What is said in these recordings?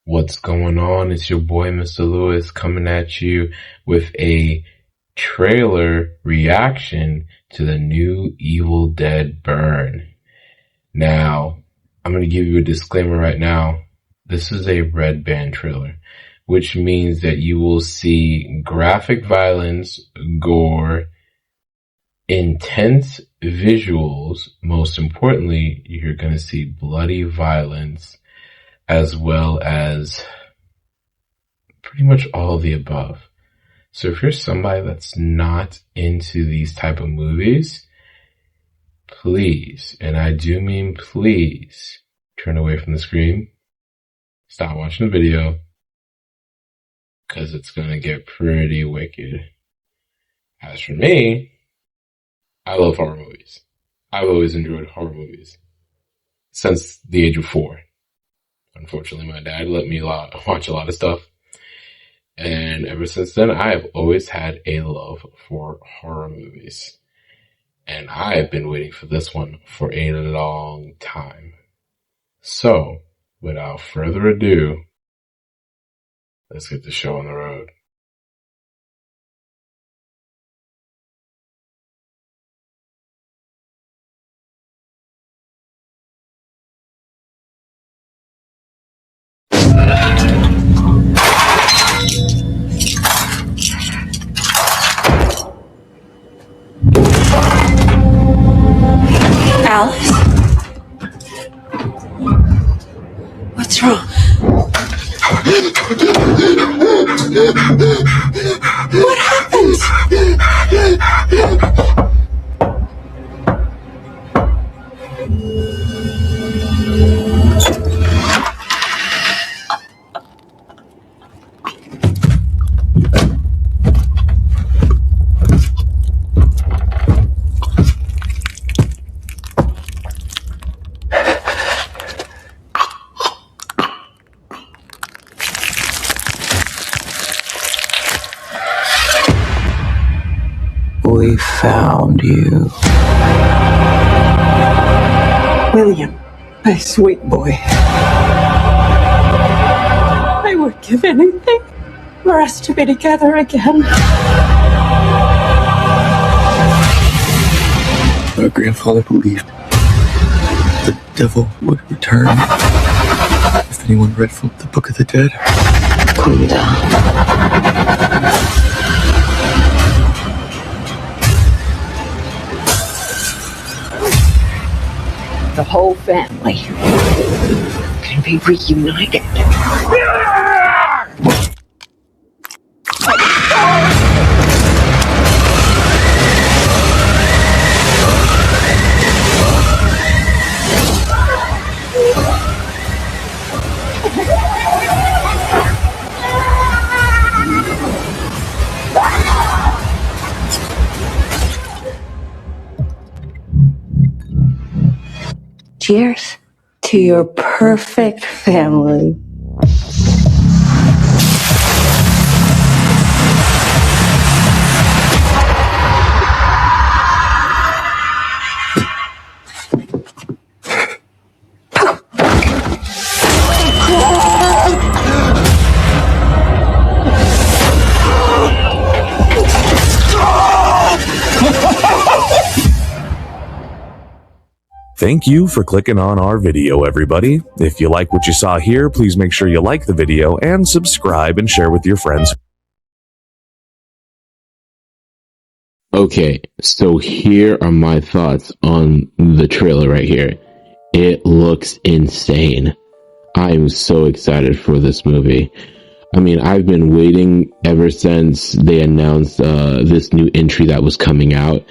What's going on? It's your boy, Mr. Lewis, coming at you with a trailer reaction to the new Evil Dead Burn. Now, I'm going to give you a disclaimer right now. This is a red band trailer, which means that you will see graphic violence, gore, intense visuals. Most importantly, you're going to see bloody violence, as well as pretty much all of the above. So if you're somebody that's not into these type of movies, please, and I do mean please, turn away from the screen, stop watching the video, because it's going to get pretty wicked. As for me, I love horror movies. I've always enjoyed horror movies since the age of 4. Unfortunately, my dad let me watch a lot of stuff. And ever since then, I have always had a love for horror movies. And I have been waiting for this one for a long time. So, without further ado, let's get the show on the road. Alice? What's wrong? What happened? We found you. William, my sweet boy. I would give anything for us to be together again. Our grandfather believed the devil would return if anyone read from the Book of the Dead. Calm down. The whole family can be reunited. Cheers to your perfect family. Thank you for clicking on our video, everybody. If you like what you saw here, please make sure you like the video and subscribe and share with your friends. Okay, so here are my thoughts on the trailer right here. It looks insane. I am so excited for this movie. I mean, I've been waiting ever since they announced this new entry that was coming out.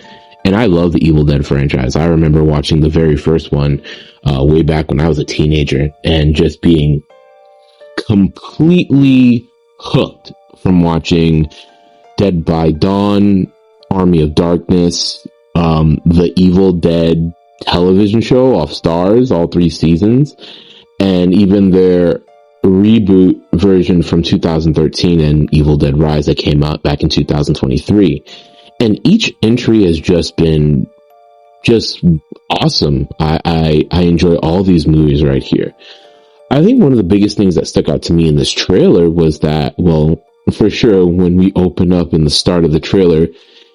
And I love the Evil Dead franchise. I remember watching the very first one way back when I was a teenager and just being completely hooked from watching Dead by Dawn, Army of Darkness, the Evil Dead television show off Stars, all 3 seasons, and even their reboot version from 2013 and Evil Dead Rise that came out back in 2023. And each entry has just been just awesome. I enjoy all these movies right here. I think one of the biggest things that stuck out to me in this trailer was that, well, for sure, when we open up in the start of the trailer,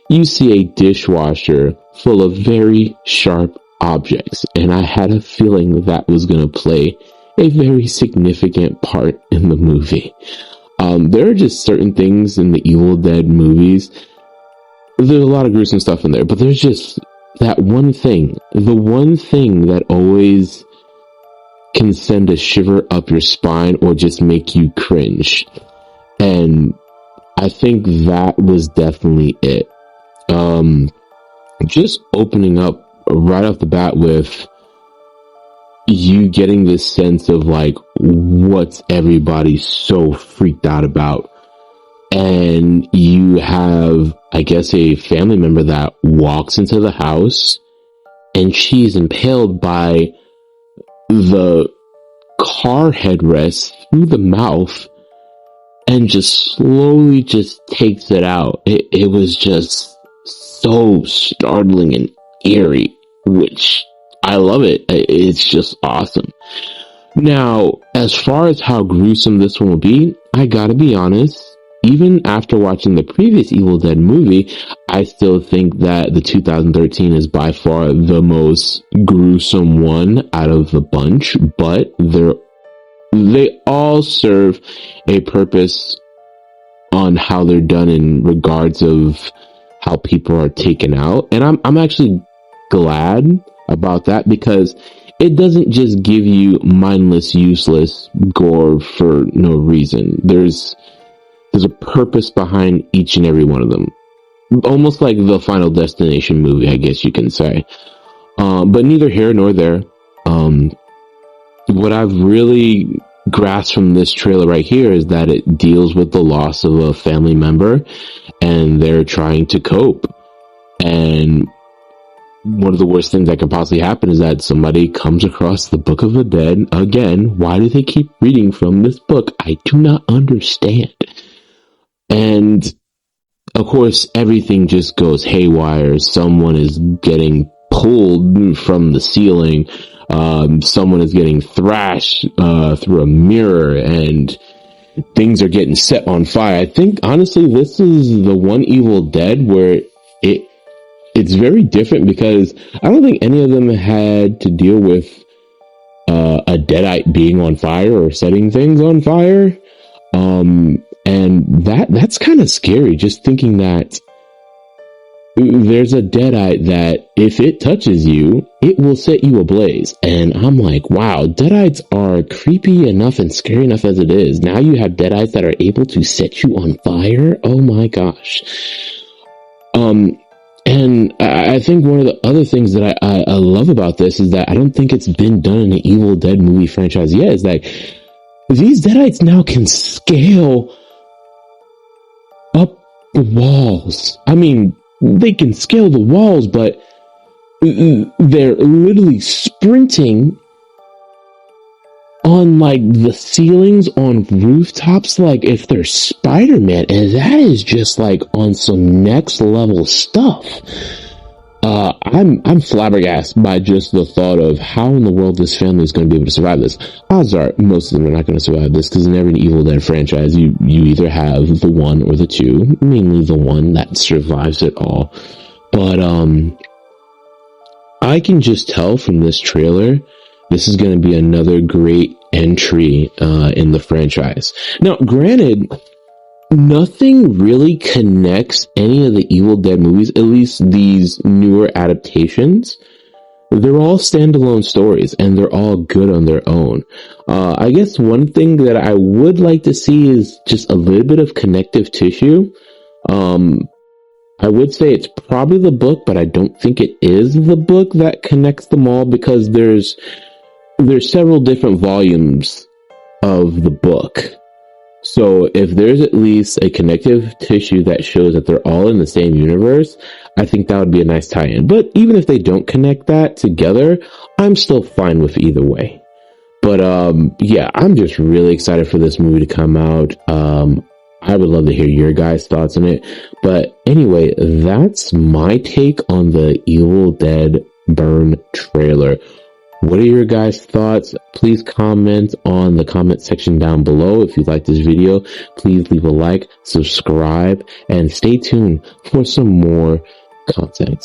you see a dishwasher full of very sharp objects, and I had a feeling that was going to play a very significant part in the movie. There are just certain things in the Evil Dead movies. There's a lot of gruesome stuff in there, but there's just that one thing, the one thing that always can send a shiver up your spine or just make you cringe. And I think that was definitely it. Just opening up right off the bat with you getting this sense of like, what's everybody so freaked out about? And you have, I guess, a family member that walks into the house and she's impaled by the car headrest through the mouth and just slowly just takes it out. It was just so startling and eerie, which I love it. It's just awesome. Now, as far as how gruesome this one will be, I gotta be honest, even after watching the previous Evil Dead movie, I still think that the 2013 is by far the most gruesome one out of the bunch, but they all serve a purpose on how they're done in regards of how people are taken out. And I'm actually glad about that, because it doesn't just give you mindless, useless gore for no reason. There's a purpose behind each and every one of them. Almost like the Final Destination movie, I guess you can say. But neither here nor there. What I've really grasped from this trailer right here is that it deals with the loss of a family member, and they're trying to cope. And one of the worst things that could possibly happen is that somebody comes across the Book of the Dead again. Why do they keep reading from this book? I do not understand. And of course, everything just goes haywire. Someone is getting pulled from the ceiling. Someone is getting thrashed through a mirror, and things are getting set on fire. I think, honestly, this is the one Evil Dead where it's very different, because I don't think any of them had to deal with a deadite being on fire or setting things on fire. And that's kind of scary, just thinking that there's a deadite that if it touches you, it will set you ablaze. And I'm like, wow, deadites are creepy enough and scary enough as it is. Now you have deadites that are able to set you on fire. Oh my gosh. And I think one of the other things that I love about this is that I don't think it's been done in an Evil Dead movie franchise yet, is that these deadites now can scale up the walls. I mean, they can scale the walls, but they're literally sprinting on like the ceilings on rooftops, like if they're Spider-Man, and that is just like on some next level stuff. I'm flabbergasted by just the thought of how in the world this family is going to be able to survive this. Odds are most of them are not going to survive this, because in every Evil Dead franchise, you either have the one or the two, mainly the one that survives it all. But I can just tell from this trailer, this is going to be another great entry in the franchise. Now, granted, nothing really connects any of the Evil Dead movies, at least these newer adaptations. They're all standalone stories, and they're all good on their own. I guess one thing that I would like to see is just a little bit of connective tissue. I would say it's probably the book, but I don't think it is the book that connects them all, because there's several different volumes of the book. So if there's at least a connective tissue that shows that they're all in the same universe, I think that would be a nice tie-in. But even if they don't connect that together, I'm still fine with either way. But yeah, I'm just really excited for this movie to come out. I would love to hear your guys' thoughts on it. But anyway, that's my take on the Evil Dead Burn trailer. What are your guys' thoughts? Please comment on the comment section down below. If you like this video, please leave a like, subscribe, and stay tuned for some more content.